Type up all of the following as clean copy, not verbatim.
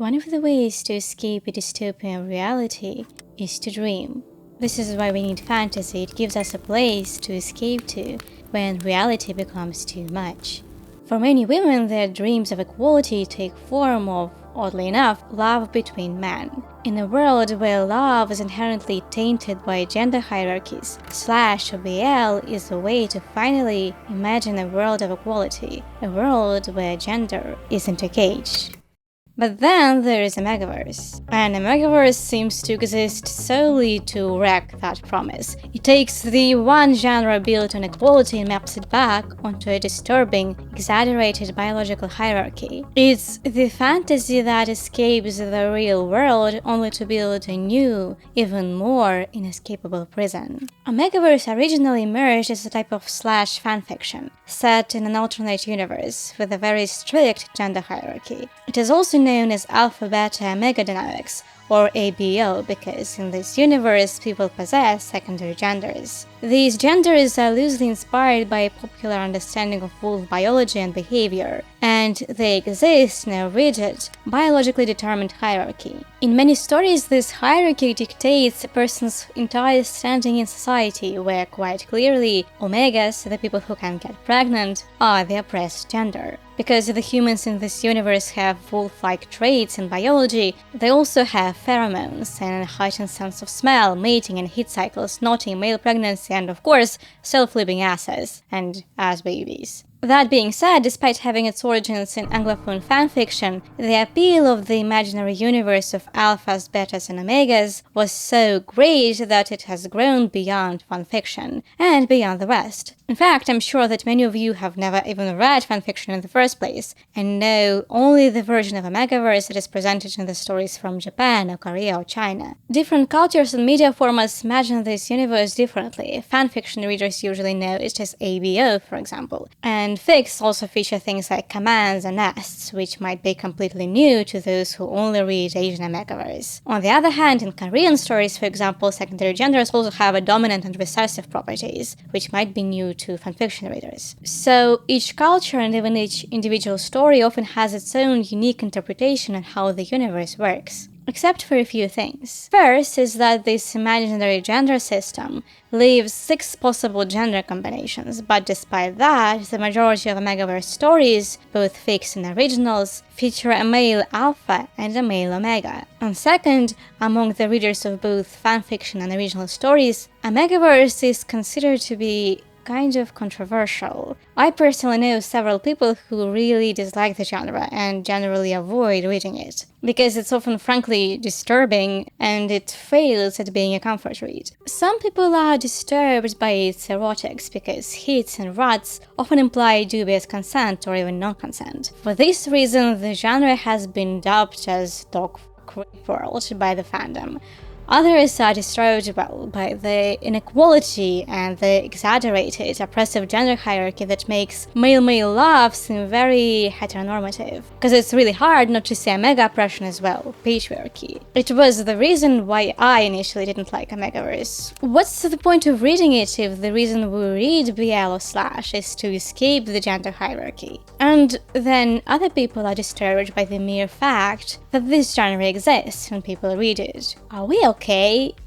One of the ways to escape a dystopian reality is to dream. This is why we need fantasy. It gives us a place to escape to when reality becomes too much. For many women, their dreams of equality take form of, oddly enough, love between men. In a world where love is inherently tainted by gender hierarchies, /BL is a way to finally imagine a world of equality, a world where gender isn't a cage. But then there is Omegaverse, and Omegaverse seems to exist solely to wreck that promise. It takes the one genre built on equality and maps it back onto a disturbing, exaggerated biological hierarchy. It's the fantasy that escapes the real world only to build a new, even more inescapable prison. Omegaverse originally emerged as a type of /fanfiction, set in an alternate universe with a very strict gender hierarchy. It is also known as alpha, beta, omega dynamics, or ABO, because in this universe people possess secondary genders. These genders are loosely inspired by a popular understanding of wolf biology and behavior, and they exist in a rigid, biologically determined hierarchy. In many stories, this hierarchy dictates a person's entire standing in society, where quite clearly omegas, the people who can get pregnant, are the oppressed gender. Because the humans in this universe have wolf-like traits in biology, they also have pheromones and a heightened sense of smell, mating and heat cycles, noting male pregnancy, and of course, self-living asses and ass babies. That being said, despite having its origins in Anglophone fanfiction, the appeal of the imaginary universe of alphas, betas, and omegas was so great that it has grown beyond fanfiction and beyond the West. In fact, I'm sure that many of you have never even read fanfiction in the first place, and know only the version of Omegaverse that is presented in the stories from Japan or Korea or China. Different cultures and media formats imagine this universe differently. Fanfiction readers usually know it as ABO, for example, and fics also feature things like commands and nests, which might be completely new to those who only read Asian Omegaverse. On the other hand, in Korean stories, for example, secondary genders also have a dominant and recessive properties, which might be new to fanfiction readers. So each culture and even each individual story often has its own unique interpretation on how the universe works. Except for a few things. First is that this imaginary gender system leaves 6 possible gender combinations, but despite that, the majority of Omegaverse stories, both fics and originals, feature a male alpha and a male omega. And second, among the readers of both fanfiction and original stories, Omegaverse is considered to be kind of controversial. I personally know several people who really dislike the genre and generally avoid reading it, because it's often frankly disturbing and it fails at being a comfort read. Some people are disturbed by its erotics because hits and ruts often imply dubious consent or even non-consent. For this reason, the genre has been dubbed as Dogf peworld by the fandom. Others are disturbed by the inequality and the exaggerated, oppressive gender hierarchy that makes male-male love seem very heteronormative. Because it's really hard not to see omega oppression as well, patriarchy. It was the reason why I initially didn't like Omegaverse. What's the point of reading it if the reason we read BL or / is to escape the gender hierarchy? And then other people are disturbed by the mere fact that this genre exists when people read it. Are we okay?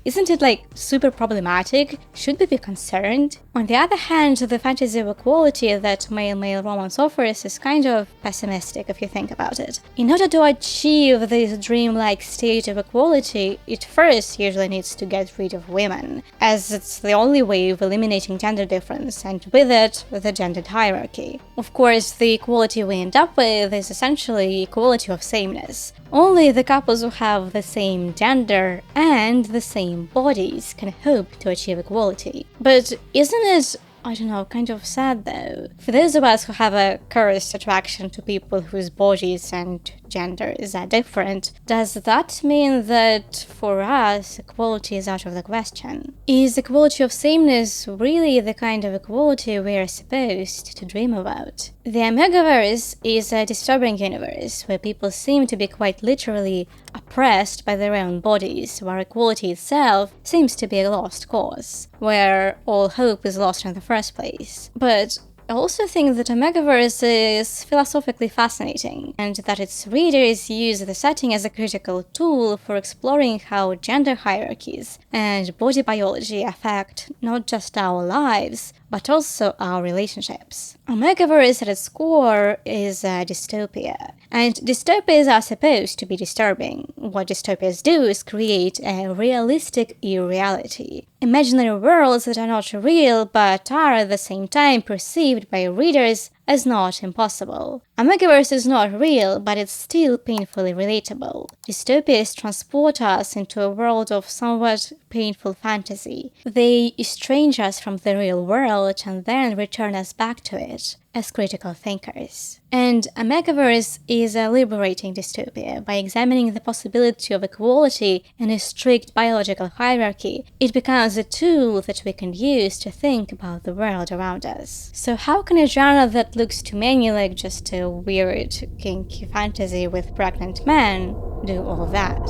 Isn't it like super problematic? Should we be concerned? On the other hand, the fantasy of equality that male-male romance offers is kind of pessimistic if you think about it. In order to achieve this dreamlike state of equality, it first usually needs to get rid of women, as it's the only way of eliminating gender difference, and with it, the gendered hierarchy. Of course, the equality we end up with is essentially equality of sameness. Only the couples who have the same gender and the same bodies can hope to achieve equality. But isn't it, I don't know, kind of sad though? For those of us who have a cursed attraction to people whose bodies and genders are different, does that mean that for us equality is out of the question? Is equality of sameness really the kind of equality we are supposed to dream about? The Omegaverse is a disturbing universe where people seem to be quite literally oppressed by their own bodies, where equality itself seems to be a lost cause, where all hope is lost in the first place. But I also think that Omegaverse is philosophically fascinating, and that its readers use the setting as a critical tool for exploring how gender hierarchies and body biology affect not just our lives, but also our relationships. Omegaverse at its core is a dystopia, and dystopias are supposed to be disturbing. What dystopias do is create a realistic irreality. Imaginary worlds that are not real but are at the same time perceived by readers as not impossible. Omegaverse is not real, but it's still painfully relatable. Dystopias transport us into a world of somewhat painful fantasy. They estrange us from the real world and then return us back to it as critical thinkers. And Omegaverse is a liberating dystopia. By examining the possibility of equality in a strict biological hierarchy, it becomes a tool that we can use to think about the world around us. So how can a genre that looks to many like just a weird, kinky fantasy with pregnant men do all that?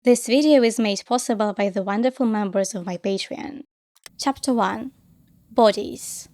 This video is made possible by the wonderful members of my Patreon. Chapter 1. Bodies.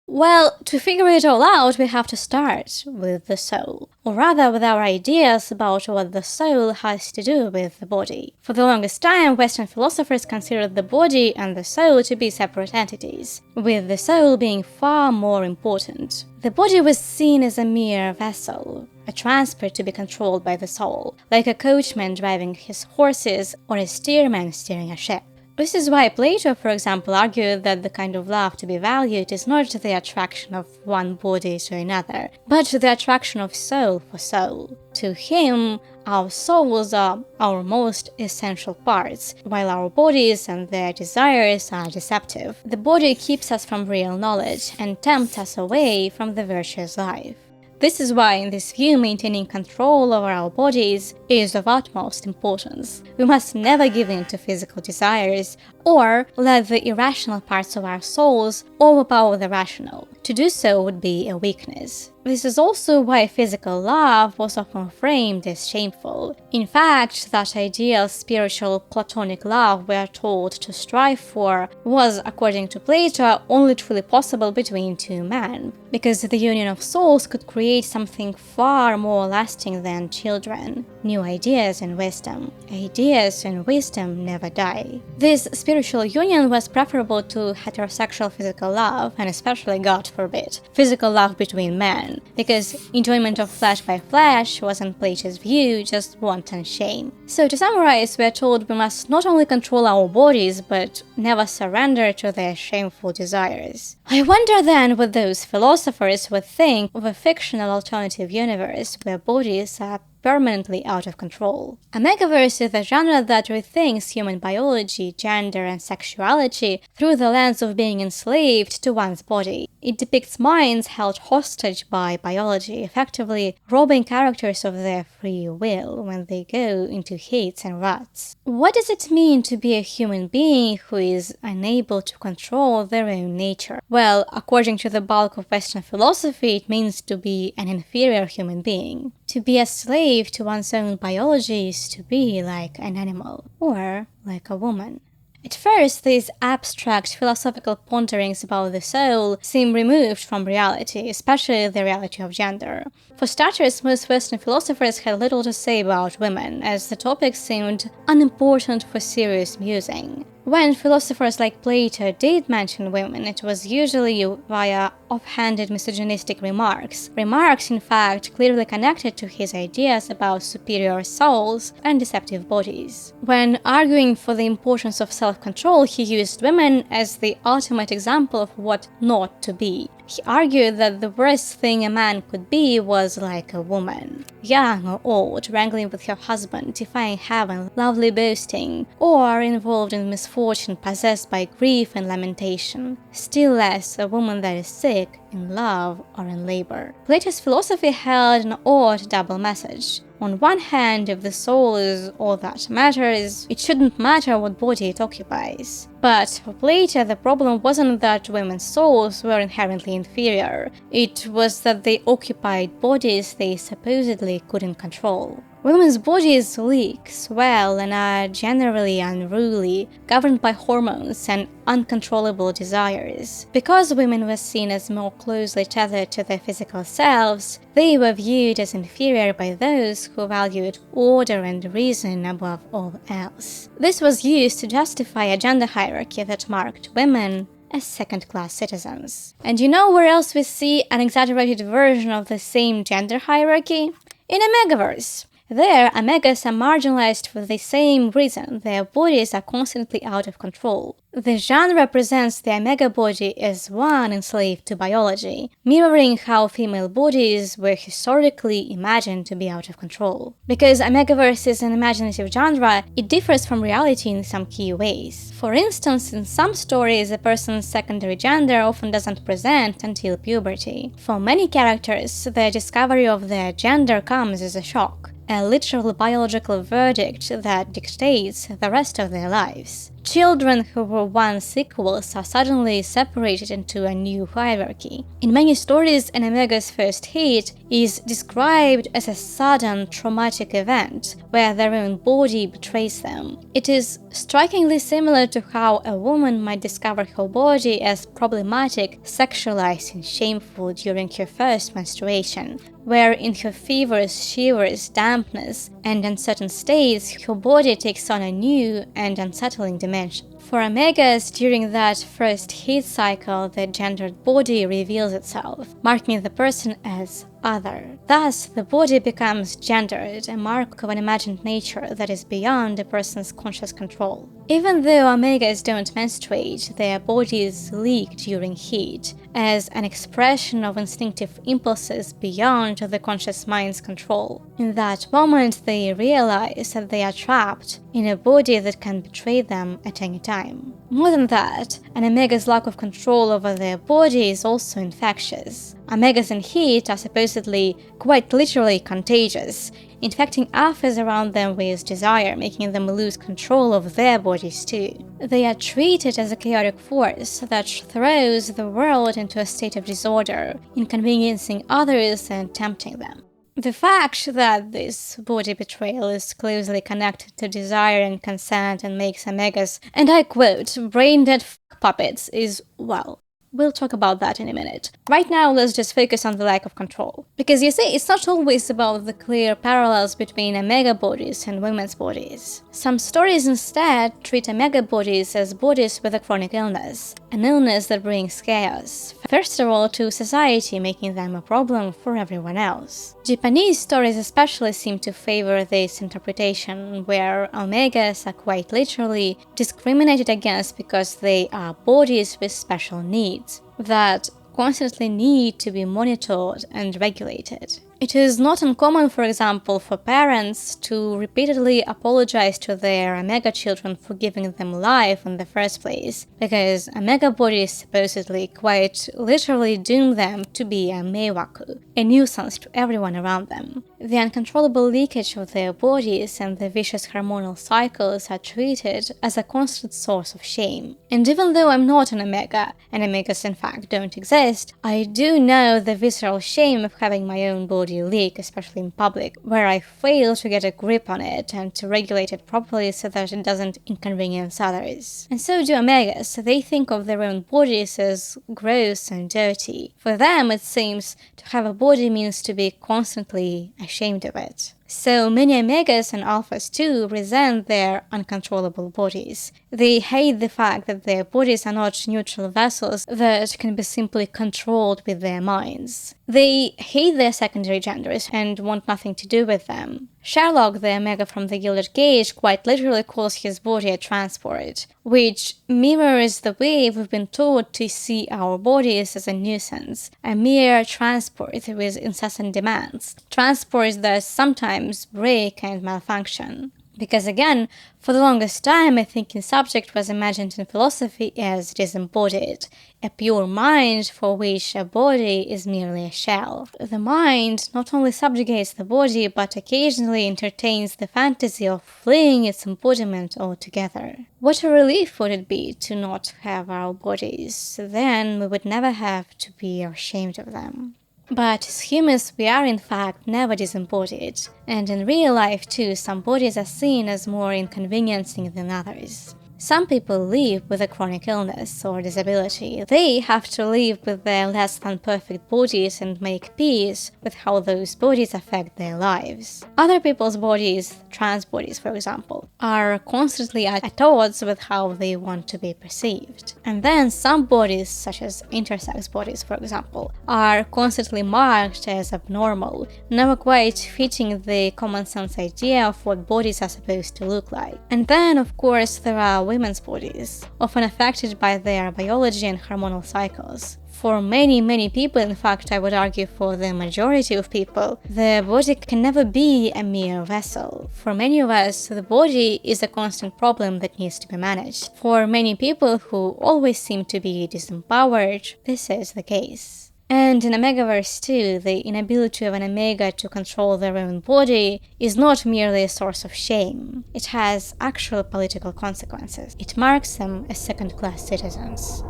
Well, to figure it all out, we have to start with the soul, or rather with our ideas about what the soul has to do with the body. For the longest time, Western philosophers considered the body and the soul to be separate entities, with the soul being far more important. The body was seen as a mere vessel, a transport to be controlled by the soul, like a coachman driving his horses or a steersman steering a ship. This is why Plato, for example, argued that the kind of love to be valued is not the attraction of one body to another, but the attraction of soul for soul. To him, our souls are our most essential parts, while our bodies and their desires are deceptive. The body keeps us from real knowledge and tempts us away from the virtuous life. This is why, in this view, maintaining control over our bodies is of utmost importance. We must never give in to physical desires or let the irrational parts of our souls overpower the rational. To do so would be a weakness. This is also why physical love was often framed as shameful. In fact, that ideal spiritual platonic love we are told to strive for was, according to Plato, only truly possible between two men, because the union of souls could create something far more lasting than children. New ideas and wisdom. Ideas and wisdom never die. This spiritual union was preferable to heterosexual physical love, and especially, God forbid, physical love between men, because enjoyment of flesh by flesh was, in Plato's view, just wanton shame. So to summarize, we are told we must not only control our bodies, but never surrender to their shameful desires. I wonder then what those philosophers would think of a fictional alternative universe where bodies are permanently out of control. Omegaverse is a genre that rethinks human biology, gender, and sexuality through the lens of being enslaved to one's body. It depicts minds held hostage by biology, effectively robbing characters of their free will when they go into hates and ruts. What does it mean to be a human being who is unable to control their own nature? Well, according to the bulk of Western philosophy, it means to be an inferior human being. To be a slave to one's own biology is to be like an animal, or like a woman. At first, these abstract philosophical ponderings about the soul seem removed from reality, especially the reality of gender. For starters, most Western philosophers had little to say about women, as the topic seemed unimportant for serious musing. When philosophers like Plato did mention women, it was usually via offhanded misogynistic remarks. Remarks, in fact, clearly connected to his ideas about superior souls and deceptive bodies. When arguing for the importance of self-control, he used women as the ultimate example of what not to be. He argued that the worst thing a man could be was like a woman. Young or old, wrangling with her husband, defying heaven, loudly boasting, or involved in misfortune, possessed by grief and lamentation. Still less a woman that is sick, in love, or in labor. Plato's philosophy held an odd double message. On one hand, if the soul is all that matters, it shouldn't matter what body it occupies. But for Plato, the problem wasn't that women's souls were inherently inferior. It was that they occupied bodies they supposedly couldn't control. Women's bodies leak, swell, and are generally unruly, governed by hormones and uncontrollable desires. Because women were seen as more closely tethered to their physical selves, they were viewed as inferior by those who valued order and reason above all else. This was used to justify a gender hierarchy that marked women as second-class citizens. And you know where else we see an exaggerated version of the same gender hierarchy? In Omegaverse. There, Omegas are marginalized for the same reason: their bodies are constantly out of control. The genre presents the Omega body as one enslaved to biology, mirroring how female bodies were historically imagined to be out of control. Because Omegaverse is an imaginative genre, it differs from reality in some key ways. For instance, in some stories, a person's secondary gender often doesn't present until puberty. For many characters, the discovery of their gender comes as a shock, a literal biological verdict that dictates the rest of their lives. Children who were once equals are suddenly separated into a new hierarchy. In many stories, an Omega's first hit is described as a sudden traumatic event where their own body betrays them. It is strikingly similar to how a woman might discover her body as problematic, sexualized, and shameful during her first menstruation, where in her fevers, shivers, dampness, and uncertain states, her body takes on a new and unsettling dimension. For Omegas, during that first heat cycle, the gendered body reveals itself, marking the person as other. Thus, the body becomes gendered, a mark of an imagined nature that is beyond a person's conscious control. Even though Omegas don't menstruate, their bodies leak during heat, as an expression of instinctive impulses beyond the conscious mind's control. In that moment, they realize that they are trapped in a body that can betray them at any time. More than that, an Omega's lack of control over their body is also infectious. Omegas in heat are supposedly, quite literally, contagious, infecting alphas around them with desire, making them lose control of their bodies too. They are treated as a chaotic force that throws the world into a state of disorder, inconveniencing others and tempting them. The fact that this body betrayal is closely connected to desire and consent and makes Omegas, and I quote, brain-dead puppets is, well, we'll talk about that in a minute. Right now, let's just focus on the lack of control. Because you see, it's not always about the clear parallels between Omega bodies and women's bodies. Some stories instead treat Omega bodies as bodies with a chronic illness, an illness that brings chaos. First of all, to society, making them a problem for everyone else. Japanese stories especially seem to favor this interpretation, where Omegas are quite literally discriminated against because they are bodies with special needs that constantly need to be monitored and regulated. It is not uncommon, for example, for parents to repeatedly apologize to their Omega children for giving them life in the first place, because Omega bodies supposedly quite literally doom them to be a meiwaku, a nuisance to everyone around them. The uncontrollable leakage of their bodies and the vicious hormonal cycles are treated as a constant source of shame. And even though I'm not an Omega, and Omegas in fact don't exist, I do know the visceral shame of having my own body leak, especially in public, where I fail to get a grip on it and to regulate it properly so that it doesn't inconvenience others. And so do Omegas. They think of their own bodies as gross and dirty. For them, it seems to have a body means to be constantly ashamed of it. So many Omegas and Alphas too resent their uncontrollable bodies. They hate the fact that their bodies are not neutral vessels that can be simply controlled with their minds. They hate their secondary genders and want nothing to do with them. Sherlock, the Omega from the Gilded Cage, quite literally calls his body a transport, which mirrors the way we've been taught to see our bodies as a nuisance, a mere transport with incessant demands, transports that sometimes break and malfunction. Because again, for the longest time, a thinking subject was imagined in philosophy as disembodied, a pure mind for which a body is merely a shell. The mind not only subjugates the body, but occasionally entertains the fantasy of fleeing its embodiment altogether. What a relief would it be to not have our bodies, then we would never have to be ashamed of them. But as humans, we are in fact never disembodied, and in real life too, some bodies are seen as more inconveniencing than others. Some people live with a chronic illness or disability. They have to live with their less than perfect bodies and make peace with how those bodies affect their lives. Other people's bodies, trans bodies for example, are constantly at odds with how they want to be perceived. And then some bodies, such as intersex bodies for example, are constantly marked as abnormal, never quite fitting the common sense idea of what bodies are supposed to look like. And then of course there are women's bodies, often affected by their biology and hormonal cycles. For many people, in fact I would argue for the majority of people, the body can never be a mere vessel. For many of us, the body is a constant problem that needs to be managed. For many people who always seem to be disempowered, this is the case. And in Omegaverse too, the inability of an Omega to control their own body is not merely a source of shame. It has actual political consequences. It marks them as second-class citizens.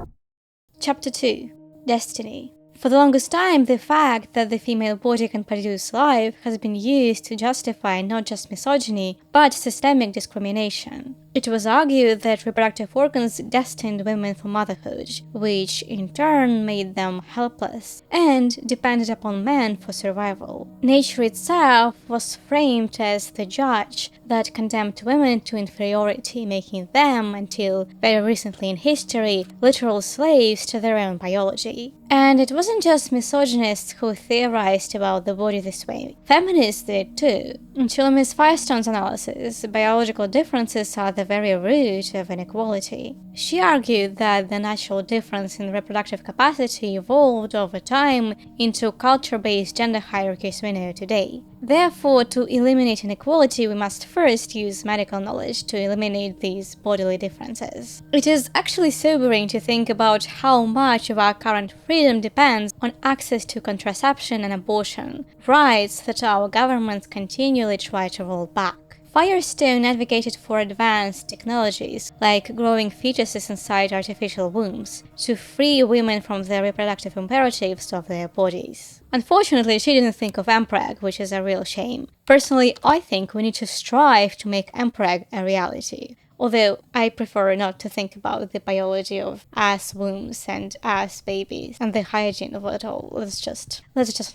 Chapter 2. Destiny. For the longest time, the fact that the female body can produce life has been used to justify not just misogyny, but systemic discrimination. It was argued that reproductive organs destined women for motherhood, which in turn made them helpless and depended upon men for survival. Nature itself was framed as the judge that condemned women to inferiority, making them, until very recently in history, literal slaves to their own biology. And it wasn't just misogynists who theorized about the body this way. Feminists did too. Until Ms. Firestone's analysis, biological differences are the very root of inequality. She argued that the natural difference in reproductive capacity evolved over time into culture-based gender hierarchies we know today. Therefore, to eliminate inequality, we must first use medical knowledge to eliminate these bodily differences. It is actually sobering to think about how much of our current freedom depends on access to contraception and abortion, rights that our governments continually try to roll back. Firestone advocated for advanced technologies, like growing fetuses inside artificial wombs, to free women from the reproductive imperatives of their bodies. Unfortunately, she didn't think of Mpreg, which is a real shame. Personally, I think we need to strive to make Mpreg a reality. Although I prefer not to think about the biology of ass wombs and ass babies and the hygiene of it all. Let's just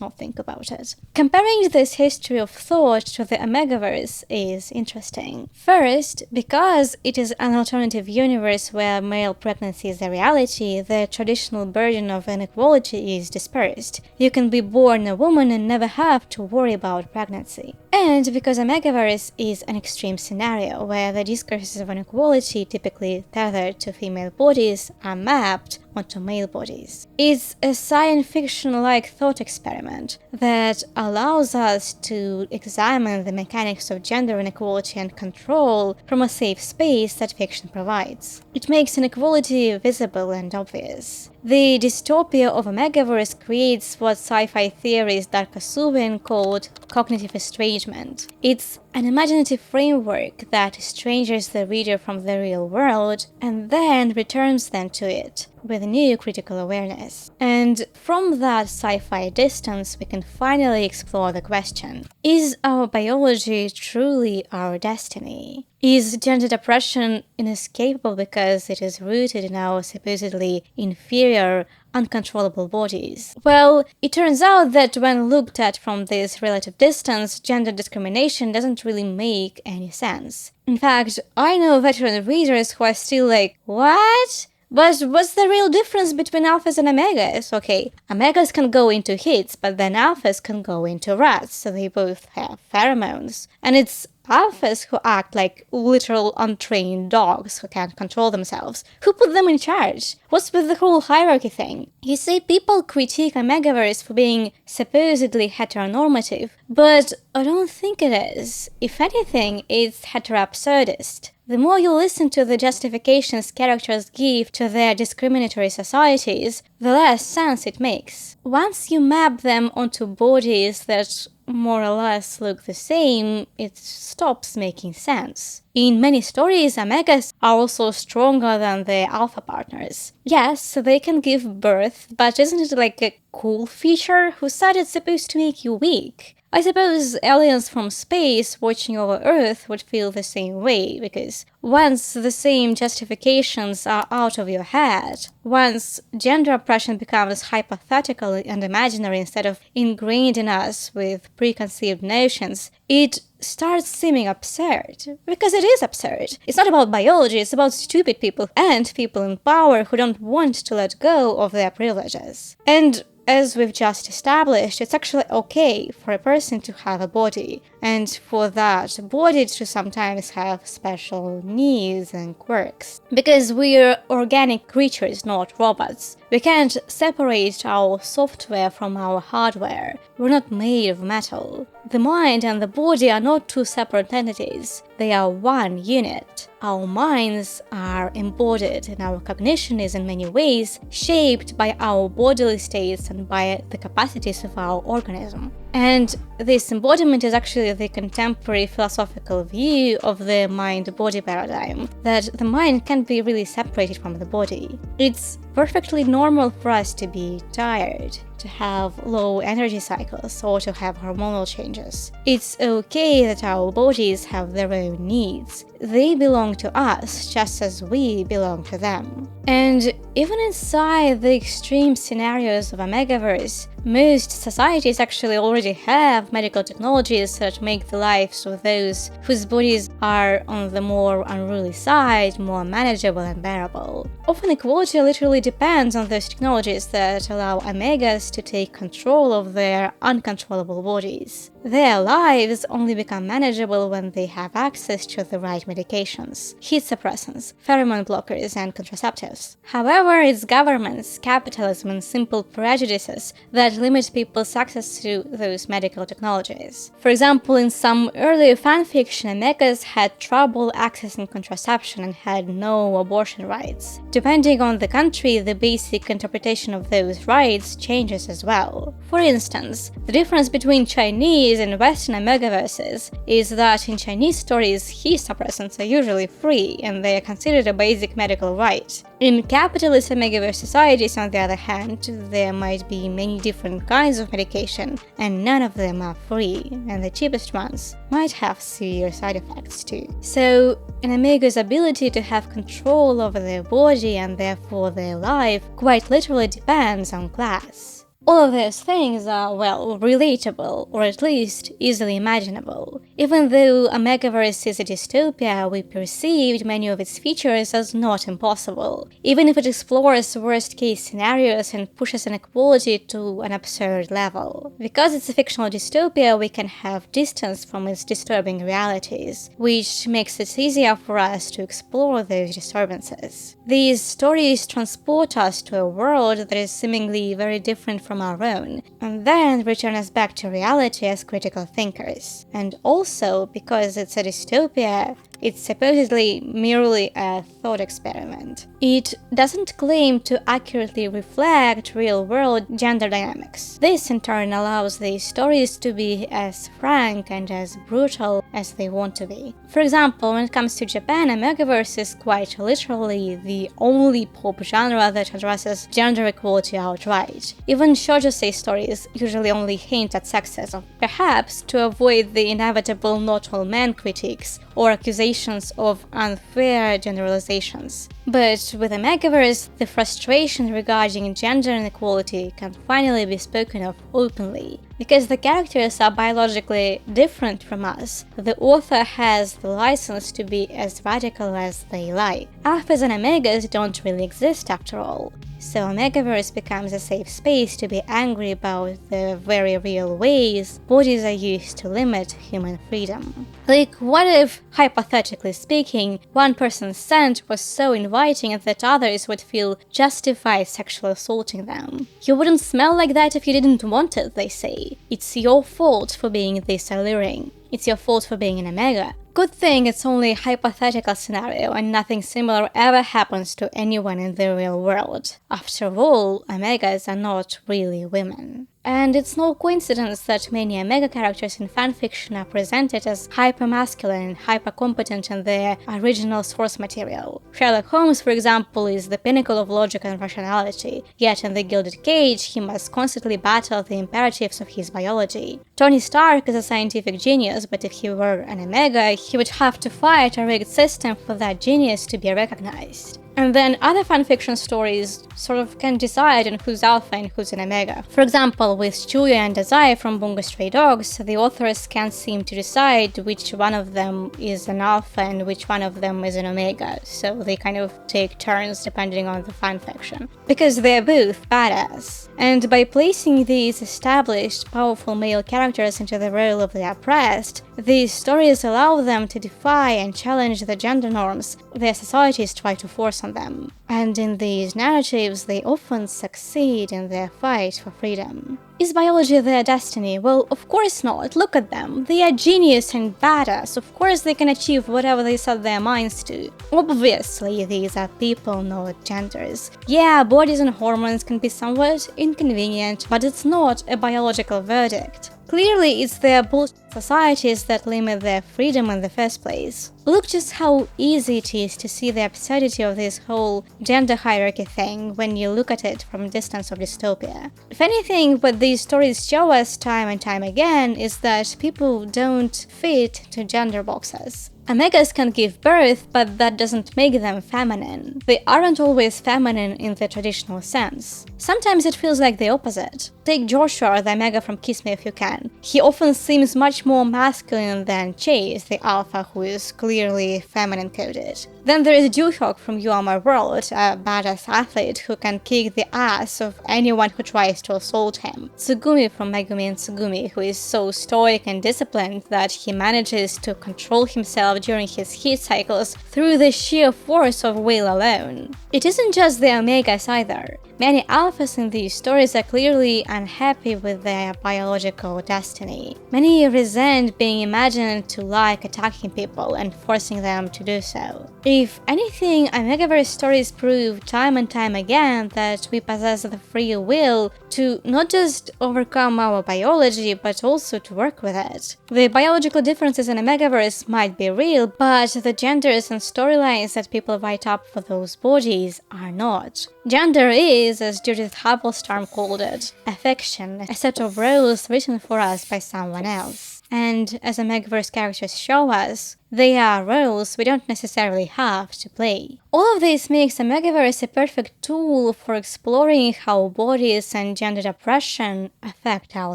not think about it. Comparing this history of thought to the Omegaverse is interesting. First, because it is an alternative universe where male pregnancy is a reality, the traditional burden of inequality is dispersed. You can be born a woman and never have to worry about pregnancy. And because Omegaverse is an extreme scenario where the discourses of inequality typically tethered to female bodies are mapped onto male bodies. It's a science fiction-like thought experiment that allows us to examine the mechanics of gender inequality and control from a safe space that fiction provides. It makes inequality visible and obvious. The dystopia of Omegaverse creates what sci-fi theorist Darko Suvin called cognitive estrangement. It's an imaginative framework that estranges the reader from the real world and then returns them to it with new critical awareness. And from that sci-fi distance, we can finally explore the question: is our biology truly our destiny? Is gendered oppression inescapable because it is rooted in our supposedly inferior, uncontrollable bodies? Well, it turns out that when looked at from this relative distance, gender discrimination doesn't really make any sense. In fact, I know veteran readers who are still like, what? But what's the real difference between alphas and omegas? Okay, omegas can go into hits, but then alphas can go into rats, so they both have pheromones. And it's alphas who act like literal untrained dogs who can't control themselves. Who put them in charge? What's with the whole hierarchy thing? You see, people critique Omegaverse for being supposedly heteronormative, but I don't think it is. If anything, it's heteroabsurdist. The more you listen to the justifications characters give to their discriminatory societies, the less sense it makes. Once you map them onto bodies that more or less look the same, it stops making sense. In many stories, omegas are also stronger than their alpha partners. Yes, they can give birth, but isn't it like a cool feature? Whose side is supposed to make you weak? I suppose aliens from space watching over Earth would feel the same way, because once the same justifications are out of your head, once gender oppression becomes hypothetical and imaginary instead of ingrained in us with preconceived notions, it starts seeming absurd. Because it is absurd. It's not about biology, it's about stupid people and people in power who don't want to let go of their privileges. And as we've just established, it's actually okay for a person to have a body, and for that body to sometimes have special needs and quirks. Because we're organic creatures, not robots. We can't separate our software from our hardware. We're not made of metal. The mind and the body are not two separate entities. They are one unit. Our minds are embodied, and our cognition is in many ways shaped by our bodily states and by the capacities of our organism. And this embodiment is actually the contemporary philosophical view of the mind-body paradigm, that the mind can't be really separated from the body. It's perfectly normal for us to be tired, to have low energy cycles, or to have hormonal changes. It's okay that our bodies have their own needs. They belong to us just as we belong to them. And even inside the extreme scenarios of Omegaverse, most societies actually already have medical technologies that make the lives of those whose bodies are on the more unruly side more manageable and bearable. Often equality literally depends on those technologies that allow omegas to take control of their uncontrollable bodies. Their lives only become manageable when they have access to the right medications, heat suppressants, pheromone blockers, and contraceptives. However, it's governments, capitalism, and simple prejudices that limit people's access to those medical technologies. For example, in some early fanfiction, omegas had trouble accessing contraception and had no abortion rights. Depending on the country, the basic interpretation of those rights changes as well. For instance, the difference between Chinese and Western omegaverses is that in Chinese stories, heat suppressants are usually free and they are considered a basic medical right. In capitalist omegaverse societies, on the other hand, there might be many different kinds of medication, and none of them are free, and the cheapest ones might have severe side effects too. So, an omega's ability to have control over their body and therefore their life quite literally depends on class. All of those things are, well, relatable, or at least easily imaginable. Even though Omegaverse is a dystopia, we perceived many of its features as not impossible, even if it explores worst-case scenarios and pushes inequality to an absurd level. Because it's a fictional dystopia, we can have distance from its disturbing realities, which makes it easier for us to explore those disturbances. These stories transport us to a world that is seemingly very different from our own, and then return us back to reality as critical thinkers. And also, because it's a dystopia, it's supposedly merely a thought experiment. It doesn't claim to accurately reflect real-world gender dynamics. This, in turn, allows these stories to be as frank and as brutal as they want to be. For example, when it comes to Japan, Omegaverse is quite literally the only pop genre that addresses gender equality outright. Even shoujosei stories usually only hint at sexism, perhaps to avoid the inevitable not all men critiques or accusations of unfair generalizations. But with Omegaverse, the frustration regarding gender inequality can finally be spoken of openly. Because the characters are biologically different from us, the author has the license to be as radical as they like. Alphas and omegas don't really exist after all. So Omegaverse becomes a safe space to be angry about the very real ways bodies are used to limit human freedom. Like, what if, hypothetically speaking, one person's scent was so inviting that others would feel justified sexually assaulting them? You wouldn't smell like that if you didn't want it, they say. It's your fault for being this alluring. It's your fault for being an Omega. Good thing it's only a hypothetical scenario and nothing similar ever happens to anyone in the real world. After all, Omegas are not really women. And it's no coincidence that many Omega characters in fanfiction are presented as hyper-masculine and hyper-competent in their original source material. Sherlock Holmes, for example, is the pinnacle of logic and rationality, yet in the Gilded Cage he must constantly battle the imperatives of his biology. Tony Stark is a scientific genius, but if he were an Omega, he would have to fight a rigged system for that genius to be recognized. And then other fanfiction stories sort of can decide on who's alpha and who's an Omega. For example, with Chuyo and Dazai from Bungo Stray Dogs, the authors can't seem to decide which one of them is an alpha and which one of them is an Omega, so they kind of take turns depending on the fanfiction. Because they're both badass. And by placing these established, powerful male characters into the role of the oppressed, these stories allow them to defy and challenge the gender norms their societies try to force on them. And in these narratives, they often succeed in their fight for freedom. Is biology their destiny? Well, of course not. Look at them. They are genius and badass. Of course they can achieve whatever they set their minds to. Obviously, these are people, not genders. Yeah, bodies and hormones can be somewhat inconvenient, but it's not a biological verdict. Clearly, it's their bullshit societies that limit their freedom in the first place. Look just how easy it is to see the absurdity of this whole gender hierarchy thing when you look at it from a distance of dystopia. If anything, what these stories show us time and time again is that people don't fit to gender boxes. Omegas can give birth, but that doesn't make them feminine. They aren't always feminine in the traditional sense. Sometimes it feels like the opposite. Take Joshua, the Omega from Kiss Me If You Can. He often seems much more masculine than Chase, the alpha who is clearly feminine-coded. Then there is Doohyok from You Are My World, a badass athlete who can kick the ass of anyone who tries to assault him. Tsugumi from Megumi and Tsugumi, who is so stoic and disciplined that he manages to control himself during his heat cycles through the sheer force of will alone. It isn't just the Omegas either. Many alphas in these stories are clearly unhappy with their biological destiny. Many resent being imagined to like attacking people and forcing them to do so. If anything, Omegaverse stories prove time and time again that we possess the free will to not just overcome our biology, but also to work with it. The biological differences in Omegaverse might be real, but the genders and storylines that people write up for those bodies are not. Gender is, as Judith Hubblestorm called it, a fiction, a set of roles written for us by someone else. And as Omegaverse characters show us, they are roles we don't necessarily have to play. All of this makes Omegaverse a perfect tool for exploring how bodies and gendered oppression affect our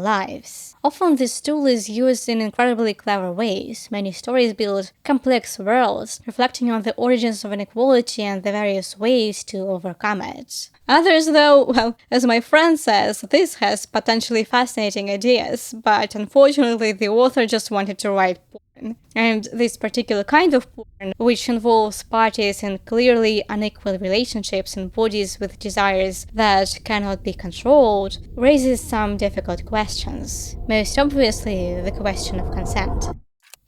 lives. Often this tool is used in incredibly clever ways. Many stories build complex worlds, reflecting on the origins of inequality and the various ways to overcome it. Others, though, well, as my friend says, this has potentially fascinating ideas, but unfortunately the author just wanted to write porn. And this particular kind of porn, which involves parties in clearly unequal relationships and bodies with desires that cannot be controlled, raises some difficult questions. Most obviously, the question of consent.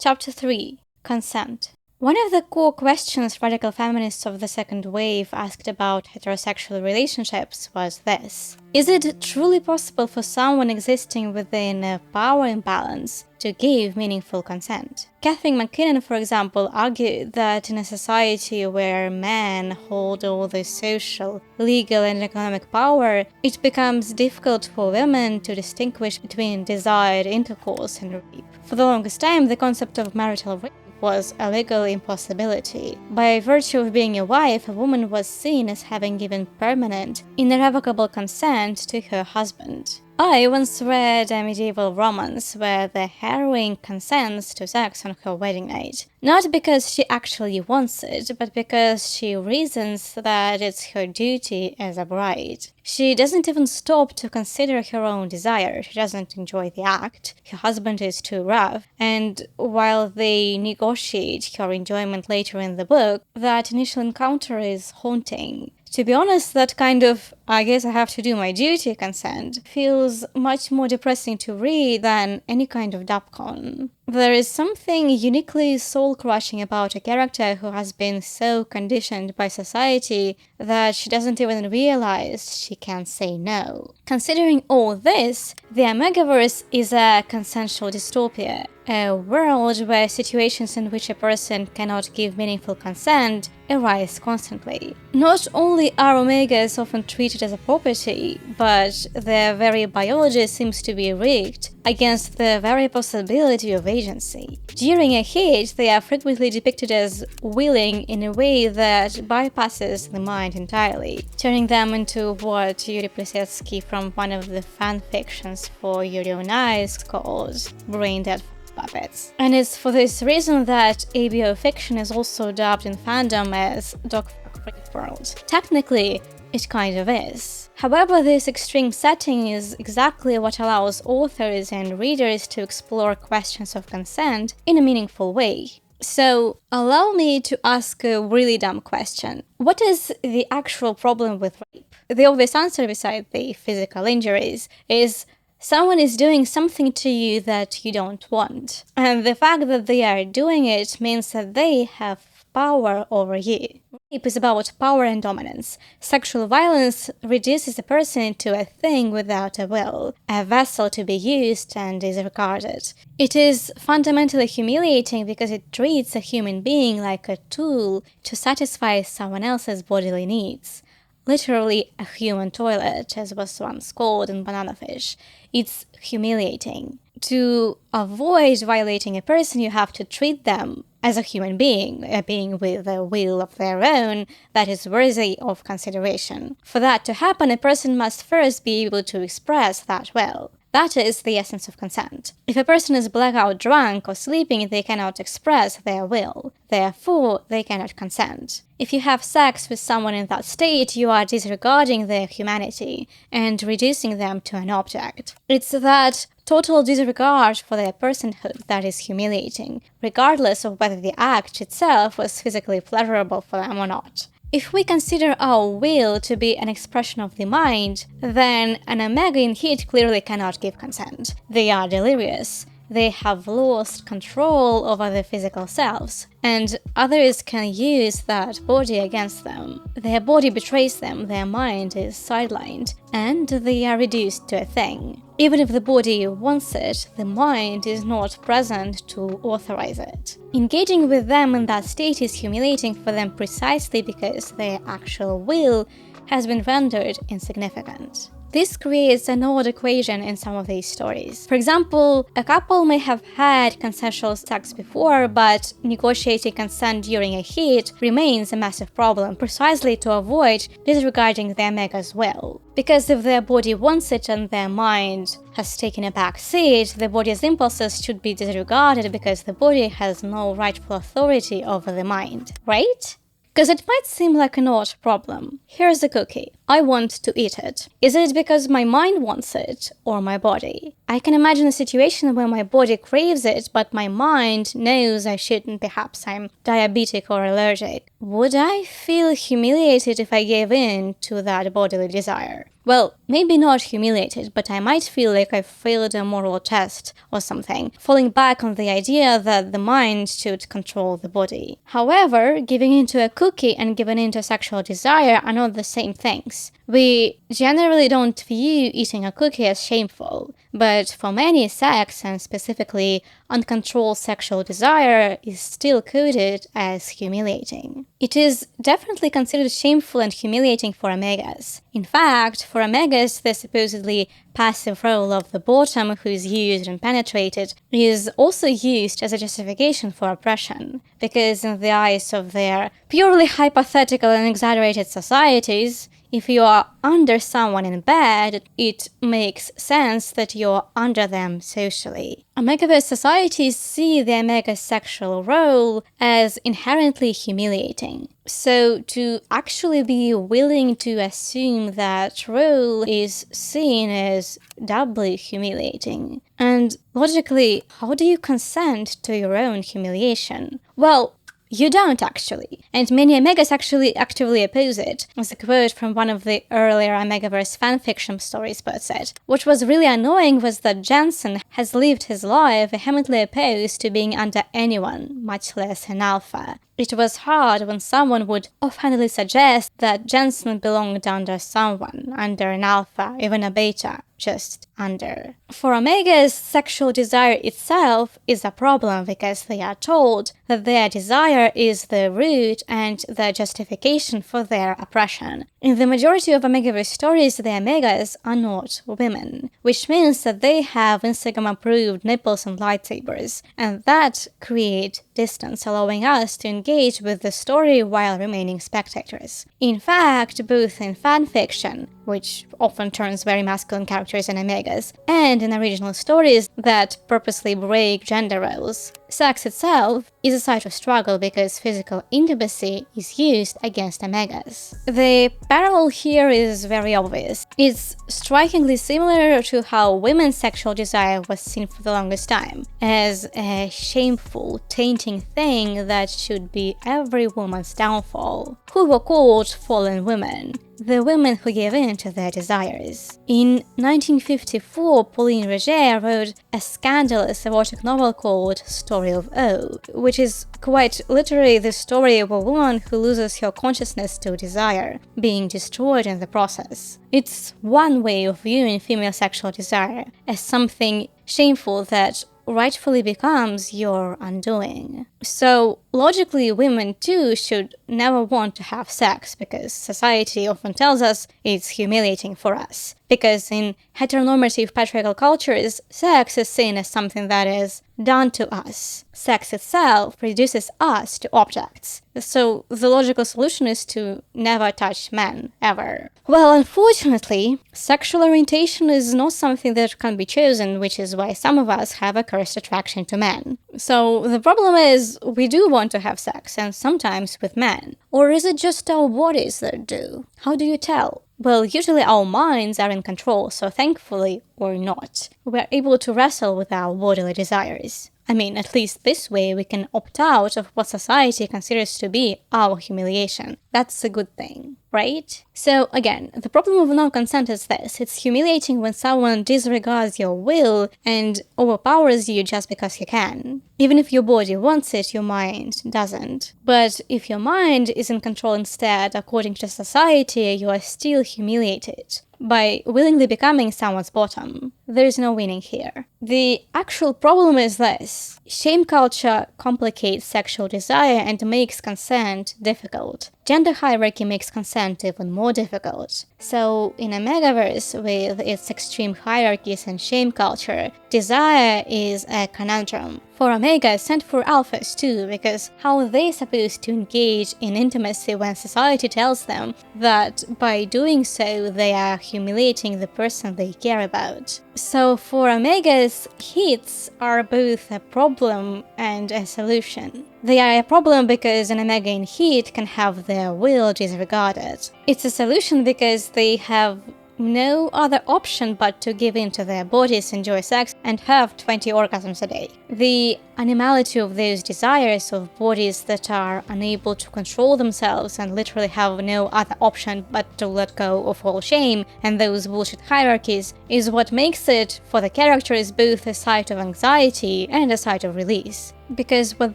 Chapter 3. Consent. One of the core questions radical feminists of the second wave asked about heterosexual relationships was this: is it truly possible for someone existing within a power imbalance to give meaningful consent? Kathleen McKinnon, for example, argued that in a society where men hold all the social, legal, and economic power, it becomes difficult for women to distinguish between desired intercourse and rape. For the longest time, the concept of marital rape was a legal impossibility. By virtue of being a wife, a woman was seen as having given permanent, irrevocable consent to her husband. I once read a medieval romance where the heroine consents to sex on her wedding night. Not because she actually wants it, but because she reasons that it's her duty as a bride. She doesn't even stop to consider her own desire. She doesn't enjoy the act. Her husband is too rough. And while they negotiate her enjoyment later in the book, that initial encounter is haunting. To be honest, that kind of, I guess I have to do my duty consent feels much more depressing to read than any kind of dapcon. There is something uniquely soul-crushing about a character who has been so conditioned by society that she doesn't even realize she can say no. Considering all this, the Omegaverse is a consensual dystopia, a world where situations in which a person cannot give meaningful consent arise constantly. Not only are omegas often treated as a property, but their very biology seems to be rigged against the very possibility of agency. During a hit, they are frequently depicted as willing in a way that bypasses the mind entirely, turning them into what Yuri Plisetski from one of the fanfictions for Yuri on Ice calls brain-dead puppets. And it's for this reason that ABO fiction is also dubbed in fandom as Dogf peworld. Technically, it kind of is. However, this extreme setting is exactly what allows authors and readers to explore questions of consent in a meaningful way. So, allow me to ask a really dumb question. What is the actual problem with rape? The obvious answer, beside the physical injuries, is someone is doing something to you that you don't want. And the fact that they are doing it means that they have power over you. Rape is about power and dominance. Sexual violence reduces a person into a thing without a will, a vessel to be used and disregarded. It is fundamentally humiliating because it treats a human being like a tool to satisfy someone else's bodily needs. Literally a human toilet, as was once called in Banana Fish. It's humiliating. To avoid violating a person, you have to treat them as a human being, a being with a will of their own that is worthy of consideration. For that to happen, a person must first be able to express that will. That is the essence of consent. If a person is blackout drunk or sleeping, they cannot express their will. Therefore, they cannot consent. If you have sex with someone in that state, you are disregarding their humanity and reducing them to an object. It's that total disregard for their personhood that is humiliating, regardless of whether the act itself was physically pleasurable for them or not. If we consider our will to be an expression of the mind, then an omega in heat clearly cannot give consent. They are delirious. They have lost control over their physical selves, and others can use that body against them. Their body betrays them, their mind is sidelined, and they are reduced to a thing. Even if the body wants it, the mind is not present to authorize it. Engaging with them in that state is humiliating for them precisely because their actual will has been rendered insignificant. This creates an odd equation in some of these stories. For example, a couple may have had consensual sex before, but negotiating consent during a hit remains a massive problem, precisely to avoid disregarding the omega's will. Because if their body wants it and their mind has taken a back seat, the body's impulses should be disregarded because the body has no rightful authority over the mind, right? Because it might seem like an odd problem. Here's a cookie. I want to eat it. Is it because my mind wants it, or my body? I can imagine a situation where my body craves it, but my mind knows I shouldn't. Perhaps I'm diabetic or allergic. Would I feel humiliated if I gave in to that bodily desire? Well, maybe not humiliated, but I might feel like I failed a moral test or something, falling back on the idea that the mind should control the body. However, giving in to a cookie and giving in to sexual desire are not the same things. We generally don't view eating a cookie as shameful, but for many, sex, and specifically uncontrolled sexual desire, is still coded as humiliating. It is definitely considered shameful and humiliating for omegas. In fact, for omegas, the supposedly passive role of the bottom who is used and penetrated is also used as a justification for oppression, because in the eyes of their purely hypothetical and exaggerated societies, if you are under someone in bed, it makes sense that you're under them socially. Omegaverse societies see the omega's sexual role as inherently humiliating. So to actually be willing to assume that role is seen as doubly humiliating. And logically, how do you consent to your own humiliation? Well, You don't, actually. And many Omegas actually actively oppose it, as a quote from one of the earlier Omegaverse fanfiction stories puts it. What was really annoying was that Jensen has lived his life vehemently opposed to being under anyone, much less an alpha. It was hard when someone would offhandedly suggest that Jensen belonged under someone, under an alpha, even a beta, just under. For Omegas, sexual desire itself is a problem because they are told that their desire is the root and the justification for their oppression. In the majority of Omegaverse stories, the Omegas are not women, which means that they have Instagram-approved nipples and lightsabers, and that creates distance, allowing us to engage with the story while remaining spectators. In fact, both in fanfiction, which often turns very masculine characters in Omegas, and in original stories that purposely break gender roles, sex itself is a site of struggle because physical intimacy is used against Omegas. The parallel here is very obvious. It's strikingly similar to how women's sexual desire was seen for the longest time, as a shameful, tainting thing that should be every woman's downfall. Who were called fallen women? The women who gave in to their desires. In 1954, Pauline Roger wrote a scandalous erotic novel called Story of O, which is quite literally the story of a woman who loses her consciousness to desire, being destroyed in the process. It's one way of viewing female sexual desire as something shameful that rightfully becomes your undoing. So, logically, women too should never want to have sex because society often tells us it's humiliating for us. Because in heteronormative patriarchal cultures, sex is seen as something that is done to us. Sex itself reduces us to objects. So the logical solution is to never touch men, ever. Well, unfortunately, sexual orientation is not something that can be chosen, which is why some of us have a cursed attraction to men. So the problem is, we do want to have sex, and sometimes with men. Or is it just our bodies that do? How do you tell? Well, usually our minds are in control, so thankfully, or not, we're able to wrestle with our bodily desires. I mean, at least this way we can opt out of what society considers to be our humiliation. That's a good thing, right? So again, the problem of non-consent is this. It's humiliating when someone disregards your will and overpowers you just because you can. Even if your body wants it, your mind doesn't. But if your mind is in control instead, according to society, you are still humiliated by willingly becoming someone's bottom. There is no winning here. The actual problem is this. Shame culture complicates sexual desire and makes consent difficult. Gender hierarchy makes consent even more difficult. So, in Omegaverse, with its extreme hierarchies and shame culture, desire is a conundrum. For Omegas and for Alphas too, because how are they supposed to engage in intimacy when society tells them that by doing so they are humiliating the person they care about? So for Omegas, hits are both a problem and a solution. They are a problem because an Omega in heat can have their will disregarded. It's a solution because they have no other option but to give in to their bodies, enjoy sex, and have 20 orgasms a day. The animality of those desires of bodies that are unable to control themselves and literally have no other option but to let go of all shame and those bullshit hierarchies is what makes it, for the characters, both a site of anxiety and a site of release. Because what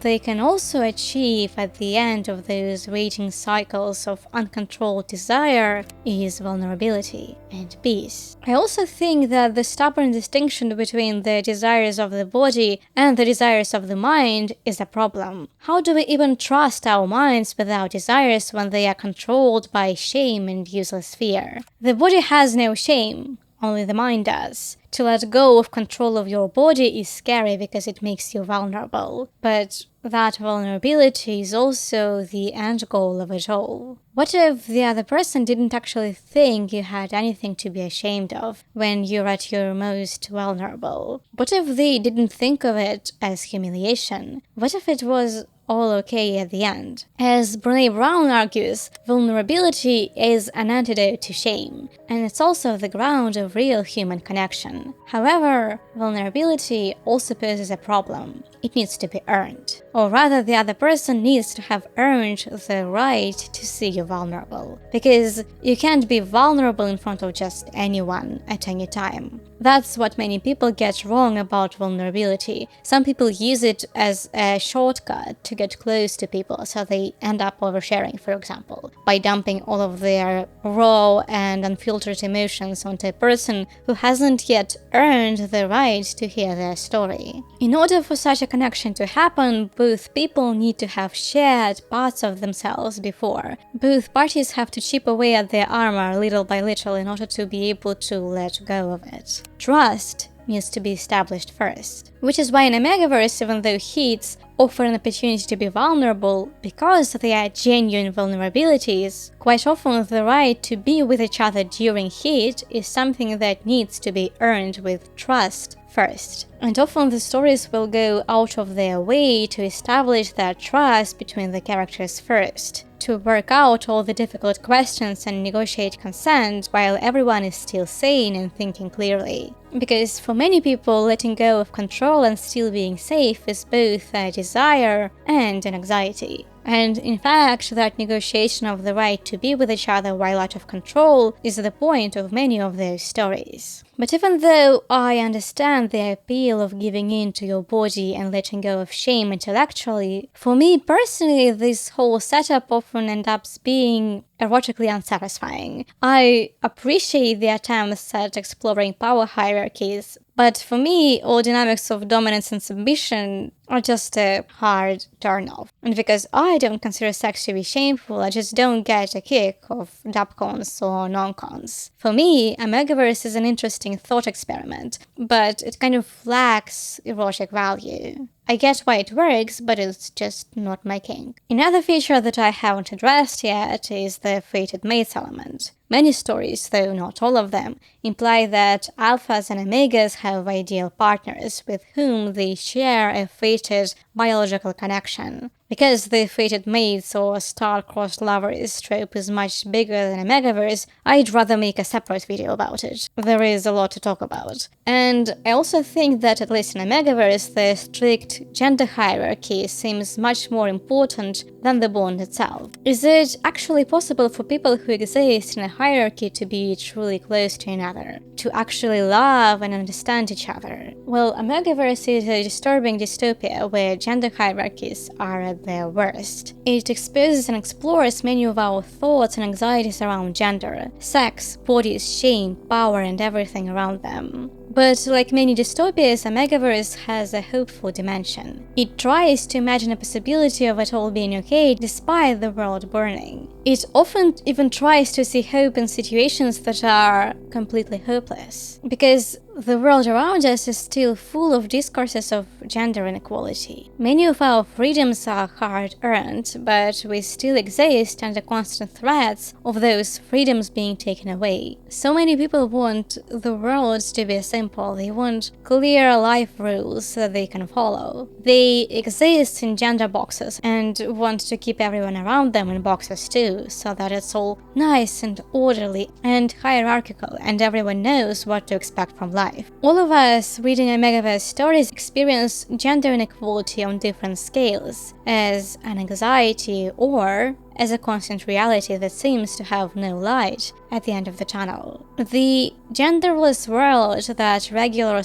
they can also achieve at the end of those raging cycles of uncontrolled desire is vulnerability and peace. I also think that the stubborn distinction between the desires of the body and the desires of the mind is a problem. How do we even trust our minds with our desires when they are controlled by shame and useless fear? The body has no shame. Only the mind does. To let go of control of your body is scary because it makes you vulnerable. But that vulnerability is also the end goal of it all. What if the other person didn't actually think you had anything to be ashamed of when you're at your most vulnerable? What if they didn't think of it as humiliation? What if it was all okay at the end. As Brené Brown argues, vulnerability is an antidote to shame, and it's also the ground of real human connection. However, vulnerability also poses a problem. It needs to be earned. Or rather, the other person needs to have earned the right to see you vulnerable. Because you can't be vulnerable in front of just anyone at any time. That's what many people get wrong about vulnerability. Some people use it as a shortcut to get close to people, so they end up oversharing, for example, by dumping all of their raw and unfiltered emotions onto a person who hasn't yet earned the right to hear their story. In order for such a connection to happen, both people need to have shared parts of themselves before. Both parties have to chip away at their armor little by little in order to be able to let go of it. Trust needs to be established first. Which is why in Omegaverse, even though heats offer an opportunity to be vulnerable, because they are genuine vulnerabilities, quite often the right to be with each other during heat is something that needs to be earned with trust first. And often the stories will go out of their way to establish that trust between the characters first, to work out all the difficult questions and negotiate consent while everyone is still sane and thinking clearly. Because for many people, letting go of control and still being safe is both a desire and an anxiety. And in fact, that negotiation of the right to be with each other while out of control is the point of many of those stories. But even though I understand the appeal of giving in to your body and letting go of shame intellectually, for me personally, this whole setup often ends up being erotically unsatisfying. I appreciate the attempts at exploring power hierarchies, but for me, all dynamics of dominance and submission are just a hard turn-off. And because I don't consider sex to be shameful, I just don't get a kick of dapcons or non-cons. For me, Omegaverse is an interesting thought experiment, but it kind of lacks erotic value. I get why it works, but it's just not my kink. Another feature that I haven't addressed yet is the fated mates element. Many stories, though not all of them, imply that alphas and omegas have ideal partners with whom they share a fated biological connection. Because the fated mates or star-crossed lovers trope is much bigger than Omegaverse, I'd rather make a separate video about it. There is a lot to talk about. And I also think that, at least in Omegaverse, the strict gender hierarchy seems much more important than the bond itself. Is it actually possible for people who exist in a hierarchy to be truly close to another? To actually love and understand each other? Well, Omegaverse is a disturbing dystopia where gender hierarchies are at their worst. It exposes and explores many of our thoughts and anxieties around gender, sex, bodies, shame, power, and everything around them. But like many dystopias, Omegaverse has a hopeful dimension. It tries to imagine a possibility of it all being okay despite the world burning. It often even tries to see hope in situations that are completely hopeless. Because the world around us is still full of discourses of gender inequality. Many of our freedoms are hard-earned, but we still exist under constant threats of those freedoms being taken away. So many people want the world to be simple. They want clear life rules that they can follow. They exist in gender boxes and want to keep everyone around them in boxes too, so that it's all nice and orderly and hierarchical and everyone knows what to expect from life. All of us reading Omegaverse stories experience gender inequality on different scales, as an anxiety or as a constant reality that seems to have no light at the end of the tunnel. The genderless world that regular/or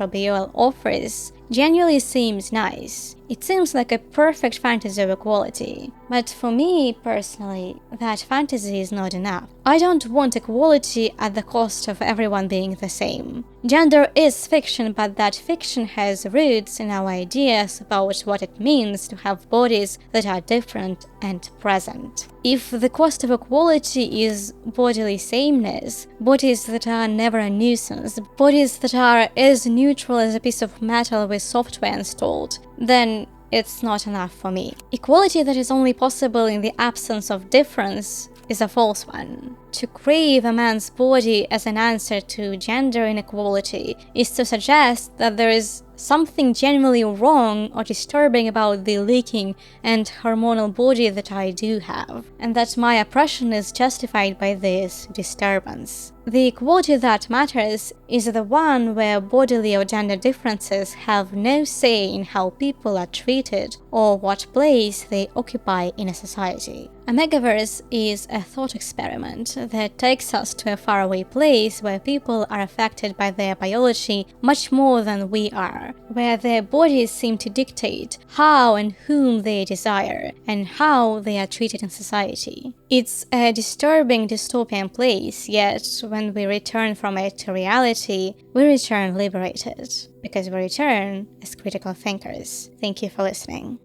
BL offers genuinely seems nice. It seems like a perfect fantasy of equality. But for me, personally, that fantasy is not enough. I don't want equality at the cost of everyone being the same. Gender is fiction, but that fiction has roots in our ideas about what it means to have bodies that are different and present. If the cost of equality is bodily sameness, bodies that are never a nuisance, bodies that are as neutral as a piece of metal with software installed, then it's not enough for me. Equality that is only possible in the absence of difference is a false one. To crave a man's body as an answer to gender inequality is to suggest that there is something genuinely wrong or disturbing about the leaking and hormonal body that I do have, and that my oppression is justified by this disturbance. The equality that matters is the one where bodily or gender differences have no say in how people are treated or what place they occupy in a society. Omegaverse is a thought experiment that takes us to a faraway place where people are affected by their biology much more than we are, where their bodies seem to dictate how and whom they desire and how they are treated in society. It's a disturbing dystopian place, yet when we return from it to reality, we return liberated, because we return as critical thinkers. Thank you for listening.